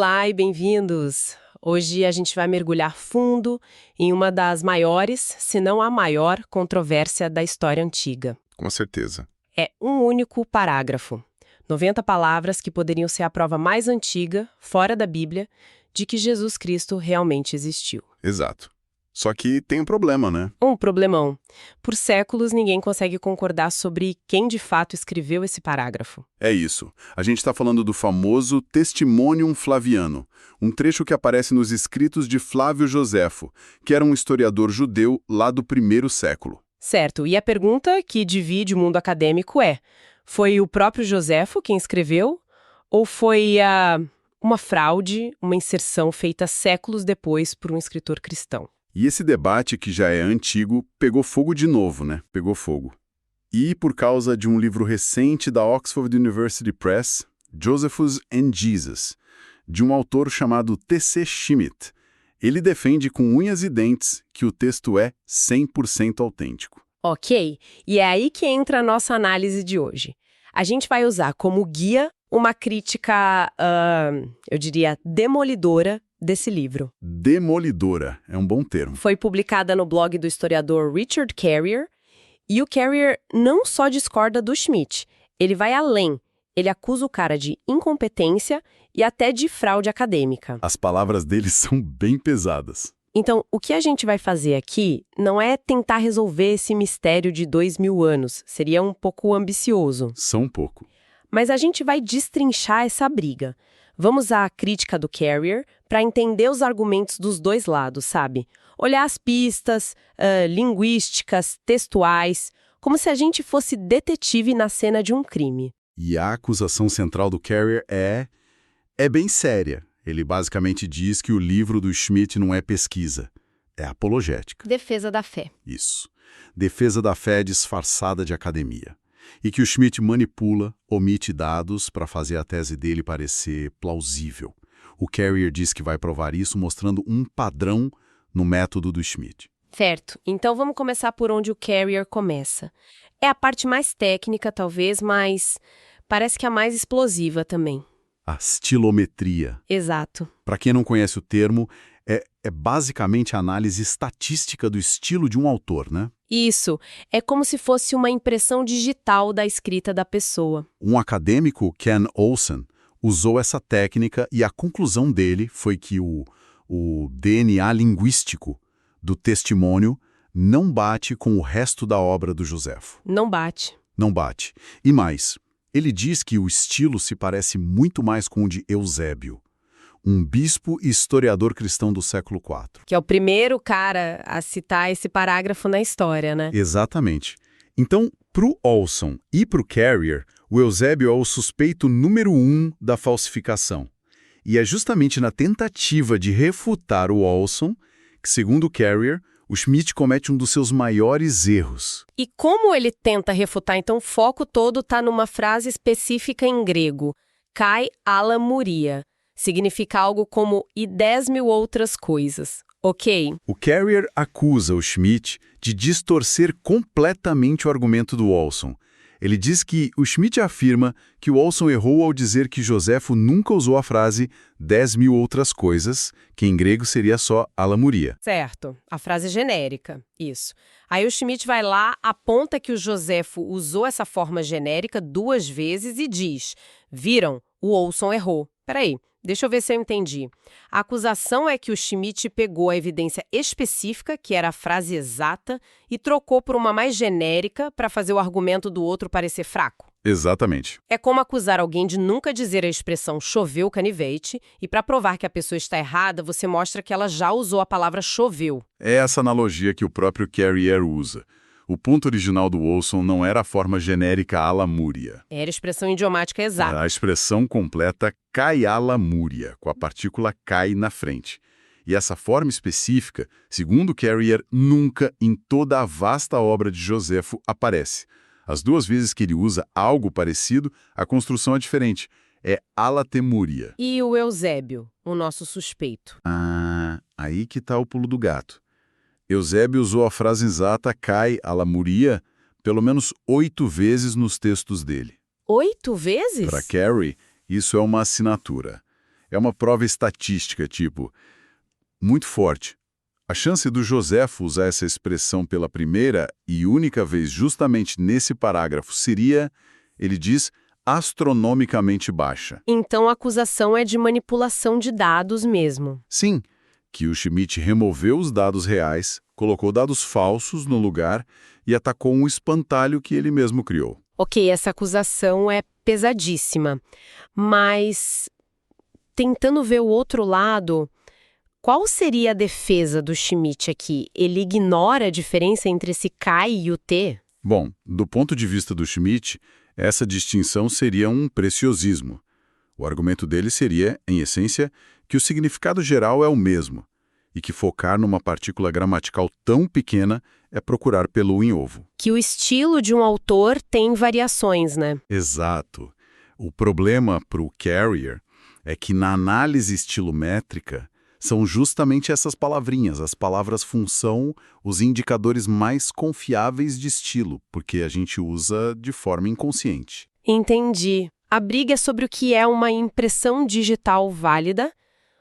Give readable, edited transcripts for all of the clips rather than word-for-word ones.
Olá e bem-vindos! Hoje a gente vai mergulhar fundo em uma das maiores, se não a maior, controvérsia da história antiga. Com certeza. É um único parágrafo. 90 palavras que poderiam ser a prova mais antiga, fora da Bíblia, de que Jesus Cristo realmente existiu. Exato. Só que tem um problema, né? Um problemão. Por séculos, ninguém consegue concordar sobre quem de fato escreveu esse parágrafo. É isso. A gente está falando do famoso Testimonium Flaviano, um trecho que aparece nos escritos de Flávio Joséfo, que era um historiador judeu lá do primeiro século. Certo, e a pergunta que divide o mundo acadêmico é: foi o próprio Joséfo quem escreveu? Ou foi uma fraude, uma inserção feita séculos depois por um escritor cristão? E esse debate, que já é antigo, pegou fogo de novo, né? Pegou fogo. E por causa de um livro recente da Oxford University Press, Josephus and Jesus, de um autor chamado T.C. Schmidt. Ele defende com unhas e dentes que o texto é 100% autêntico. Ok, e é aí que entra a nossa análise de hoje. A gente vai usar como guia uma crítica, eu diria, demolidora desse livro. Demolidora, é um bom termo. Foi publicada no blog do historiador Richard Carrier, e o Carrier não só discorda do Schmidt, ele vai além. Ele acusa o cara de incompetência e até de fraude acadêmica. As palavras dele são bem pesadas. Então, o que a gente vai fazer aqui não é tentar resolver esse mistério de 2000 anos, seria um pouco ambicioso. Só um pouco. Mas a gente vai destrinchar essa briga. Vamos à crítica do Carrier para entender os argumentos dos dois lados, sabe? Olhar as pistas, linguísticas, textuais, como se a gente fosse detetive na cena de um crime. E a acusação central do Carrier é bem séria. Ele basicamente diz que o livro do Schmidt não é pesquisa, é apologética. Defesa da fé. Isso. Defesa da fé disfarçada de academia. E que o Schmidt manipula, omite dados para fazer a tese dele parecer plausível. O Carrier diz que vai provar isso mostrando um padrão no método do Schmidt. Certo. Então vamos começar por onde o Carrier começa. É a parte mais técnica, talvez, mas parece que a mais explosiva também. A estilometria. Exato. Para quem não conhece o termo, é basicamente a análise estatística do estilo de um autor, né? Isso. É como se fosse uma impressão digital da escrita da pessoa. Um acadêmico, Ken Olsen, usou essa técnica e a conclusão dele foi que o DNA linguístico do testemunho não bate com o resto da obra do Joséfo. Não bate. Não bate. E mais, ele diz que o estilo se parece muito mais com o de Eusébio, um bispo e historiador cristão do século IV. Que é o primeiro cara a citar esse parágrafo na história, né? Exatamente. Então, pro Olson e pro Carrier, o Eusébio é o suspeito número 1 da falsificação. E é justamente na tentativa de refutar o Olson que, segundo o Carrier, o Schmidt comete um dos seus maiores erros. E como ele tenta refutar, então o foco todo está numa frase específica em grego, kai ala muria. Significa algo como e 10.000 outras coisas, ok? O Carrier acusa o Schmidt de distorcer completamente o argumento do Olson. Ele diz que o Schmidt afirma que o Olson errou ao dizer que Joséfo nunca usou a frase 10.000 outras coisas, que em grego seria só alamuria. Certo, a frase genérica, isso. Aí o Schmidt vai lá, aponta que o Joséfo usou essa forma genérica 2 vezes e diz: viram, o Olson errou. Peraí. Deixa eu ver se eu entendi. A acusação é que o Schmidt pegou a evidência específica, que era a frase exata, e trocou por uma mais genérica para fazer o argumento do outro parecer fraco. Exatamente. É como acusar alguém de nunca dizer a expressão choveu canivete, e para provar que a pessoa está errada, você mostra que ela já usou a palavra choveu. É essa analogia que o próprio Carrier usa. O ponto original do Olson não era a forma genérica alamúria. Era a expressão idiomática exata. A expressão completa cai alamúria, com a partícula cai na frente. E essa forma específica, segundo Carrier, nunca em toda a vasta obra de Joséfo aparece. As 2 vezes que ele usa algo parecido, a construção é diferente. É alatemúria. E o Eusébio, o nosso suspeito? Ah, aí que tá o pulo do gato. Eusébio usou a frase exata cai alamuria pelo menos 8 vezes nos textos dele. 8 vezes? Para Carey, isso é uma assinatura. É uma prova estatística, tipo, muito forte. A chance do Joséfo usar essa expressão pela primeira e única vez justamente nesse parágrafo seria, ele diz, astronomicamente baixa. Então a acusação é de manipulação de dados mesmo. Sim, que o Schmidt removeu os dados reais, colocou dados falsos no lugar e atacou um espantalho que ele mesmo criou. Ok, essa acusação é pesadíssima, mas tentando ver o outro lado, qual seria a defesa do Schmidt aqui? Ele ignora a diferença entre esse K e o T? Bom, do ponto de vista do Schmidt, essa distinção seria um preciosismo. O argumento dele seria, em essência, que o significado geral é o mesmo e que focar numa partícula gramatical tão pequena é procurar pelo em ovo. Que o estilo de um autor tem variações, né? Exato. O problema para o Carrier é que na análise estilométrica são justamente essas palavrinhas, as palavras função, os indicadores mais confiáveis de estilo, porque a gente usa de forma inconsciente. Entendi. A briga é sobre o que é uma impressão digital válida.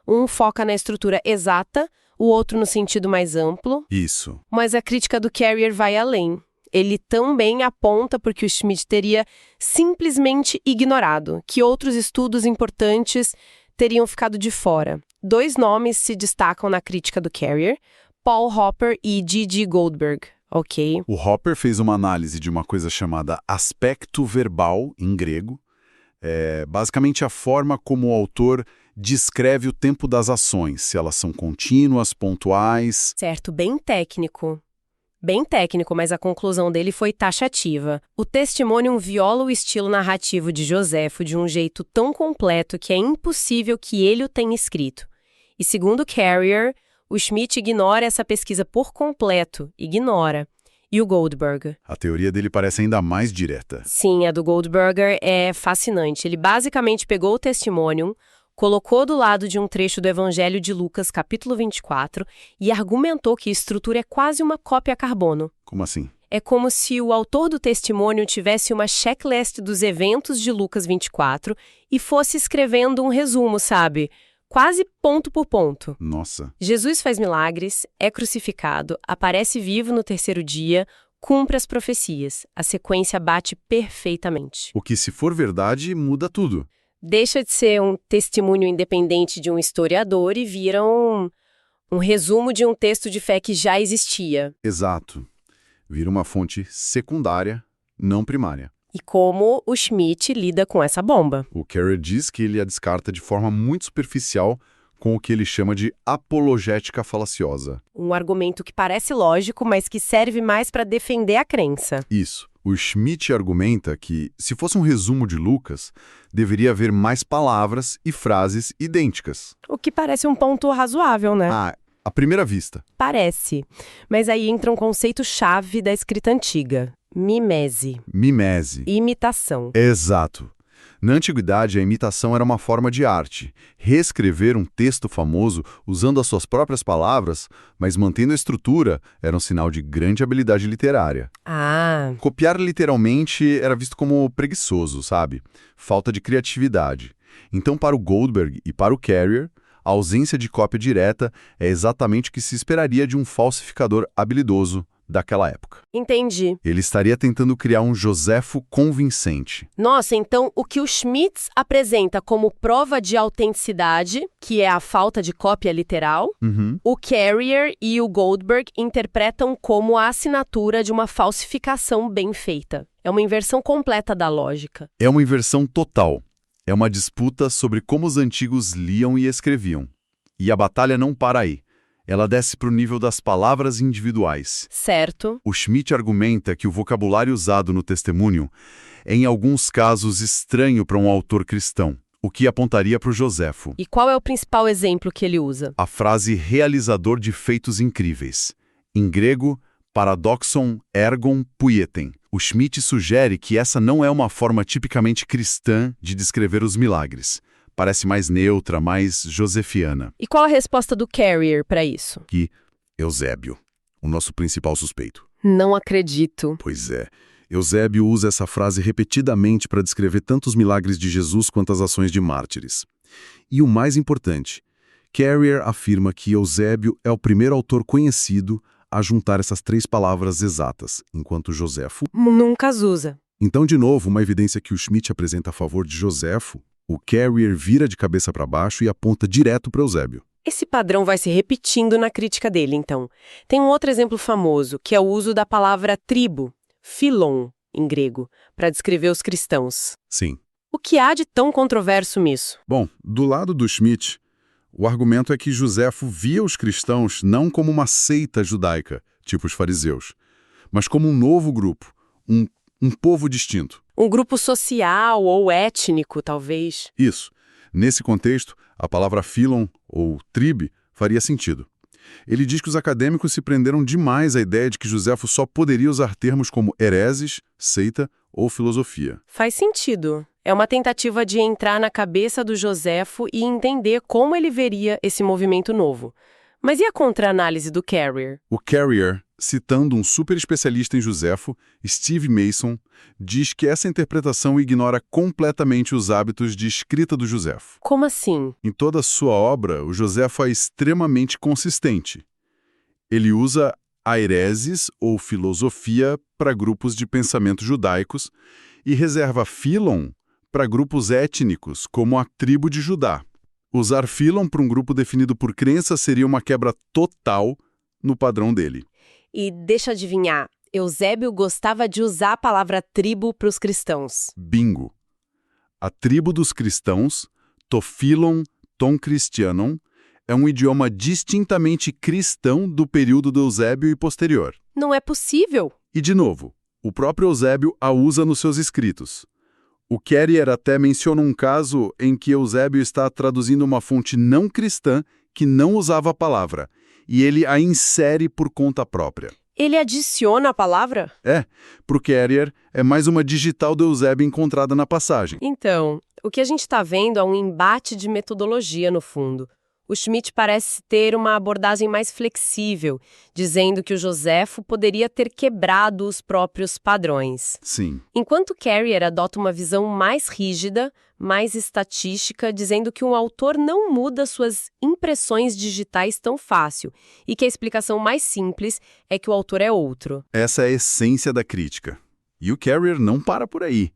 Um foca na estrutura exata, o outro no sentido mais amplo. Isso. Mas a crítica do Carrier vai além. Ele também aponta porque o Schmidt teria simplesmente ignorado, que outros estudos importantes teriam ficado de fora. 2 nomes se destacam na crítica do Carrier, Paul Hopper e G.G. Goldberg. Ok. O Hopper fez uma análise de uma coisa chamada aspecto verbal, em grego. Basicamente a forma como o autor descreve o tempo das ações, se elas são contínuas, pontuais. Certo, bem técnico. Bem técnico, mas a conclusão dele foi taxativa. O testemunho viola o estilo narrativo de Joséfo de um jeito tão completo que é impossível que ele o tenha escrito. E segundo Carrier, o Schmidt ignora essa pesquisa por completo, ignora. E o Goldberg? A teoria dele parece ainda mais direta. Sim, a do Goldberger é fascinante. Ele basicamente pegou o testemunho, colocou do lado de um trecho do Evangelho de Lucas, capítulo 24, e argumentou que a estrutura é quase uma cópia a carbono. Como assim? É como se o autor do testemunho tivesse uma checklist dos eventos de Lucas 24 e fosse escrevendo um resumo, sabe? Quase ponto por ponto. Nossa. Jesus faz milagres, é crucificado, aparece vivo no 3º dia, cumpre as profecias. A sequência bate perfeitamente. O que, se for verdade, muda tudo. Deixa de ser um testemunho independente de um historiador e vira um resumo de um texto de fé que já existia. Exato. Vira uma fonte secundária, não primária. E como o Schmidt lida com essa bomba? O Carrier diz que ele a descarta de forma muito superficial com o que ele chama de apologética falaciosa. Um argumento que parece lógico, mas que serve mais para defender a crença. Isso. O Schmidt argumenta que, se fosse um resumo de Lucas, deveria haver mais palavras e frases idênticas. O que parece um ponto razoável, né? À primeira vista. Parece. Mas aí entra um conceito-chave da escrita antiga. Mimese. Mimese. Imitação. Exato. Na antiguidade, a imitação era uma forma de arte. Reescrever um texto famoso usando as suas próprias palavras, mas mantendo a estrutura, era um sinal de grande habilidade literária. Ah. Copiar literalmente era visto como preguiçoso, sabe? Falta de criatividade. Então, para o Goldberg e para o Carrier, a ausência de cópia direta é exatamente o que se esperaria de um falsificador habilidoso daquela época. Entendi. Ele estaria tentando criar um Joséfo convincente. Nossa, então o que o Schmidt apresenta como prova de autenticidade, que é a falta de cópia literal, o Carrier e o Goldberg interpretam como a assinatura de uma falsificação bem feita. É uma inversão completa da lógica. É uma inversão total. É uma disputa sobre como os antigos liam e escreviam. E a batalha não para aí. Ela desce para o nível das palavras individuais. Certo. O Schmidt argumenta que o vocabulário usado no testemunho é, em alguns casos, estranho para um autor cristão, o que apontaria para o Joséfo. E qual é o principal exemplo que ele usa? A frase realizador de feitos incríveis. Em grego, paradoxon ergon puietem. O Schmidt sugere que essa não é uma forma tipicamente cristã de descrever os milagres. Parece mais neutra, mais josefiana. E qual a resposta do Carrier para isso? Que Eusébio, o nosso principal suspeito. Não acredito. Pois é. Eusébio usa essa frase repetidamente para descrever tanto os milagres de Jesus quanto as ações de mártires. E o mais importante, Carrier afirma que Eusébio é o primeiro autor conhecido a juntar essas 3 palavras exatas, enquanto Joséfo... Nunca as usa. Então, de novo, uma evidência que o Schmidt apresenta a favor de Joséfo, o Carrier vira de cabeça para baixo e aponta direto para Eusébio. Esse padrão vai se repetindo na crítica dele, então. Tem um outro exemplo famoso, que é o uso da palavra tribo, philon, em grego, para descrever os cristãos. Sim. O que há de tão controverso nisso? Bom, do lado do Schmidt, o argumento é que Joséfo via os cristãos não como uma seita judaica, tipo os fariseus, mas como um novo grupo, um povo distinto. Um grupo social ou étnico, talvez. Isso. Nesse contexto, a palavra philon, ou tribe, faria sentido. Ele diz que os acadêmicos se prenderam demais à ideia de que Joséfo só poderia usar termos como hereses, seita ou filosofia. Faz sentido. É uma tentativa de entrar na cabeça do Joséfo e entender como ele veria esse movimento novo. Mas e a contra-análise do Carrier? O Carrier, citando um super especialista em Joséfo, Steve Mason, diz que essa interpretação ignora completamente os hábitos de escrita do Joséfo. Como assim? Em toda a sua obra, o Joséfo é extremamente consistente. Ele usa aireses ou filosofia para grupos de pensamento judaicos e reserva philon para grupos étnicos, como a tribo de Judá. Usar philon para um grupo definido por crença seria uma quebra total no padrão dele. E deixa eu adivinhar, Eusébio gostava de usar a palavra tribo para os cristãos. Bingo! A tribo dos cristãos, to philon ton Christianum, é um idioma distintamente cristão do período do Eusébio e posterior. Não é possível. E, de novo, o próprio Eusébio a usa nos seus escritos. O Carrier até menciona um caso em que Eusébio está traduzindo uma fonte não cristã que não usava a palavra, e ele a insere por conta própria. Ele adiciona a palavra? Para o Carrier, é mais uma digital do Eusébio encontrada na passagem. Então, o que a gente está vendo é um embate de metodologia, no fundo. O Schmidt parece ter uma abordagem mais flexível, dizendo que o Joséfo poderia ter quebrado os próprios padrões. Sim. Enquanto Carrier adota uma visão mais rígida, mais estatística, dizendo que um autor não muda suas impressões digitais tão fácil e que a explicação mais simples é que o autor é outro. Essa é a essência da crítica. E o Carrier não para por aí.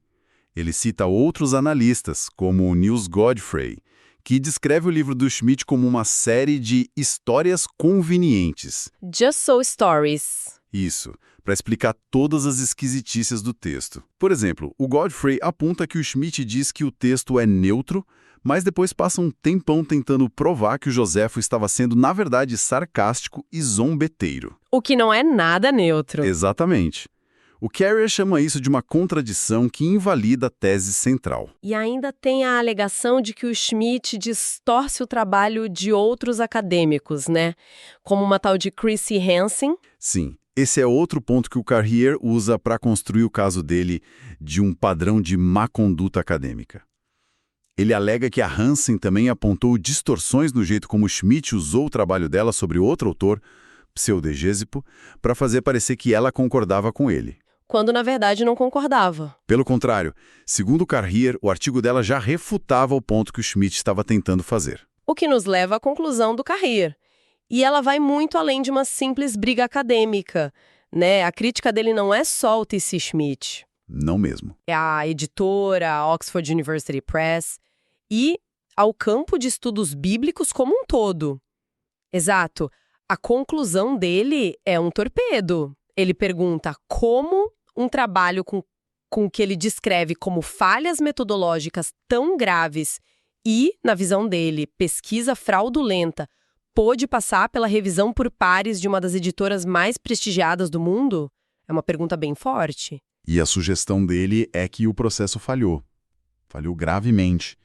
Ele cita outros analistas, como o Niels Godfrey, que descreve o livro do Schmidt como uma série de histórias convenientes. Just so stories. Isso, para explicar todas as esquisitices do texto. Por exemplo, o Godfrey aponta que o Schmidt diz que o texto é neutro, mas depois passa um tempão tentando provar que o Joséfo estava sendo, na verdade, sarcástico e zombeteiro. O que não é nada neutro. Exatamente. O Carrier chama isso de uma contradição que invalida a tese central. E ainda tem a alegação de que o Schmidt distorce o trabalho de outros acadêmicos, né? Como uma tal de Chrissy Hansen. Sim, esse é outro ponto que o Carrier usa para construir o caso dele de um padrão de má conduta acadêmica. Ele alega que a Hansen também apontou distorções no jeito como Schmidt usou o trabalho dela sobre outro autor, Pseudegésipo, para fazer parecer que ela concordava com ele. Quando, na verdade, não concordava. Pelo contrário, segundo o Carrier, o artigo dela já refutava o ponto que o Schmidt estava tentando fazer. O que nos leva à conclusão do Carrier. E ela vai muito além de uma simples briga acadêmica, né? A crítica dele não é só o T.C. Schmidt. Não mesmo. É a editora, a Oxford University Press, e ao campo de estudos bíblicos como um todo. Exato. A conclusão dele é um torpedo. Ele pergunta como um trabalho com o que ele descreve como falhas metodológicas tão graves e, na visão dele, pesquisa fraudulenta, pôde passar pela revisão por pares de uma das editoras mais prestigiadas do mundo? É uma pergunta bem forte. E a sugestão dele é que o processo falhou. Falhou gravemente.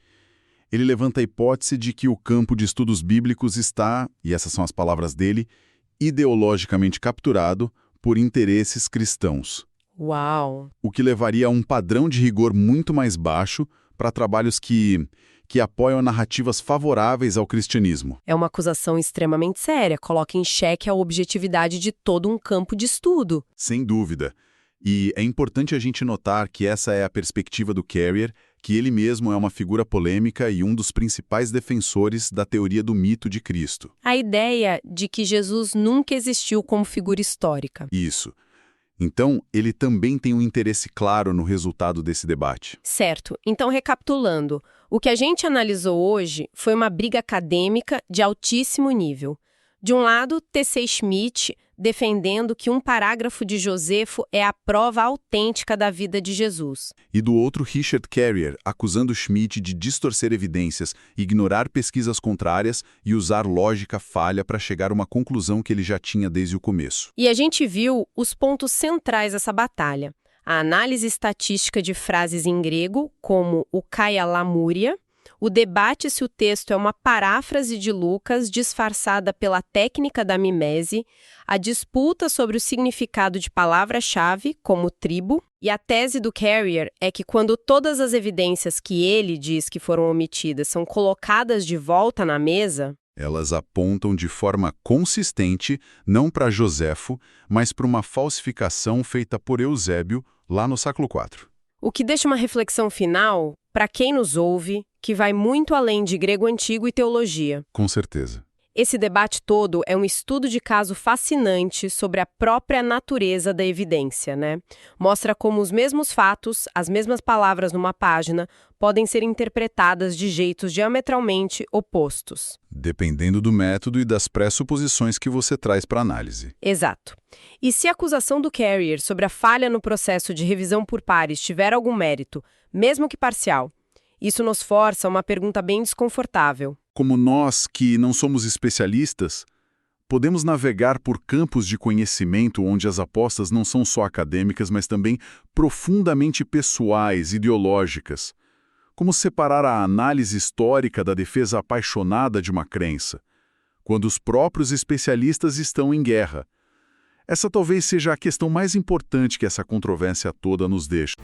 Ele levanta a hipótese de que o campo de estudos bíblicos está, e essas são as palavras dele, ideologicamente capturado por interesses cristãos. Uau! O que levaria a um padrão de rigor muito mais baixo para trabalhos que apoiam narrativas favoráveis ao cristianismo. É uma acusação extremamente séria, coloca em xeque a objetividade de todo um campo de estudo. Sem dúvida. E é importante a gente notar que essa é a perspectiva do Carrier, que ele mesmo é uma figura polêmica e um dos principais defensores da teoria do mito de Cristo. A ideia de que Jesus nunca existiu como figura histórica. Isso. Então, ele também tem um interesse claro no resultado desse debate. Certo. Então, recapitulando, o que a gente analisou hoje foi uma briga acadêmica de altíssimo nível. De um lado, T.C. Schmidt defendendo que um parágrafo de Joséfo é a prova autêntica da vida de Jesus. E do outro, Richard Carrier, acusando Schmidt de distorcer evidências, ignorar pesquisas contrárias e usar lógica falha para chegar a uma conclusão que ele já tinha desde o começo. E a gente viu os pontos centrais dessa batalha. A análise estatística de frases em grego, como o Kaia Lamúria, o debate se o texto é uma paráfrase de Lucas disfarçada pela técnica da mimese, a disputa sobre o significado de palavra-chave, como tribo, e a tese do Carrier é que quando todas as evidências que ele diz que foram omitidas são colocadas de volta na mesa, elas apontam de forma consistente não para Joséfo, mas para uma falsificação feita por Eusébio lá no século IV. O que deixa uma reflexão final para quem nos ouve, que vai muito além de grego antigo e teologia. Com certeza. Esse debate todo é um estudo de caso fascinante sobre a própria natureza da evidência, né? Mostra como os mesmos fatos, as mesmas palavras numa página, podem ser interpretadas de jeitos diametralmente opostos. Dependendo do método e das pressuposições que você traz para a análise. Exato. E se a acusação do Carrier sobre a falha no processo de revisão por pares tiver algum mérito, mesmo que parcial, isso nos força a uma pergunta bem desconfortável. Como nós, que não somos especialistas, podemos navegar por campos de conhecimento onde as apostas não são só acadêmicas, mas também profundamente pessoais, ideológicas. Como separar a análise histórica da defesa apaixonada de uma crença, quando os próprios especialistas estão em guerra? Essa talvez seja a questão mais importante que essa controvérsia toda nos deixa.